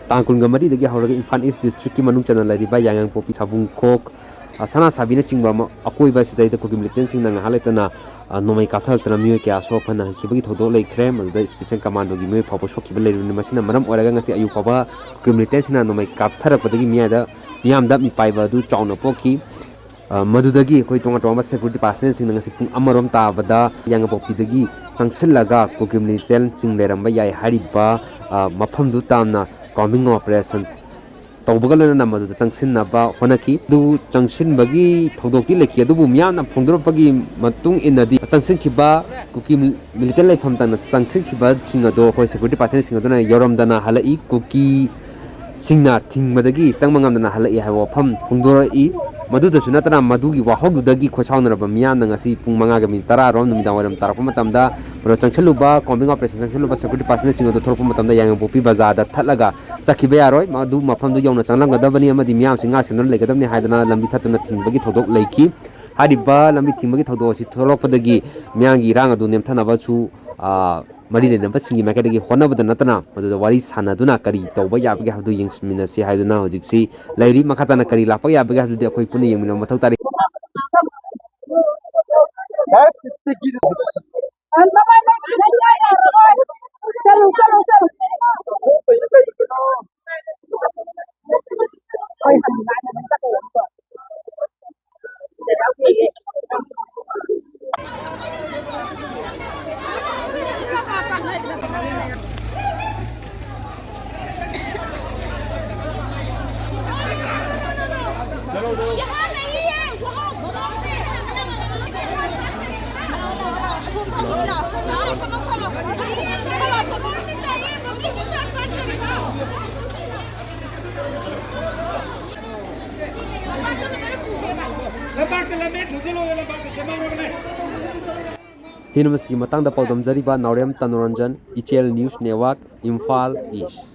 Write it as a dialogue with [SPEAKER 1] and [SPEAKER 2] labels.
[SPEAKER 1] Tangkunga Mari Hora Infan East District Manung Channel Lady by Yang Popi Sabung Kok Sana Sabina Chingba Akoibada Sida Kokim Litensing and Haletana Nomai Kathak Tramio Kiasopana Kibiki Todo Lake Krem the Special Commando Gimi Papa Shokibale in the machine Madam Oragans Ayupava Kokim Litensin and Nomai Kaptara Podagi Miam Dami Paiva do Tounapokpi Madudagi Koitoma Security Passness in the Sipung Amarom Tavada Yang Popidagi Changsilaga Kokim Litensing Leramba Yai Hariba Mapam du Tamna Combing operation Tobagal number the Tangsin Naba Honaki do Junction Bagi Todoki Leki Dubumiana Pondropagi Matung in the Tangsin Kiba Cookie military from Tana Tangsin Kiba Singado Security Passage Singadona Yoram Dana Halai Cookie Singna Ting Madagi Sangmangana Halai Hawapam Pondora E Maduda Sunatana Madugi Wahogudagi Kochana Bamian and Asi Pumangami Tara Rom Midawaram Tarapumatamda Chanchaluba Combing operation Chanchaluba Security Passage in the Torpumatam Yang Popi Baza Talaga Zakibearoi Madu Mapam the Yona Sananga Davani Madiam Singas and Legadami Hadana Lambitatan Timbagi Todok Lakey Hadiba Lambi Timbagi Todosi Toropadagi Miangi Ranga Dunem Tanabachu Marine number singing Macadagi Hona with the Natana, but the Waris Hanaduna Kari, Toba Yabiga have doing Minasi Hadana, Jixi, Lady Makatana Kari Lapa Yabiga to the Akoipuni in Matari. Hinamasi Matanga Podam Zariba Nauriam Tanoranjan, ETL News Network, Imphal East.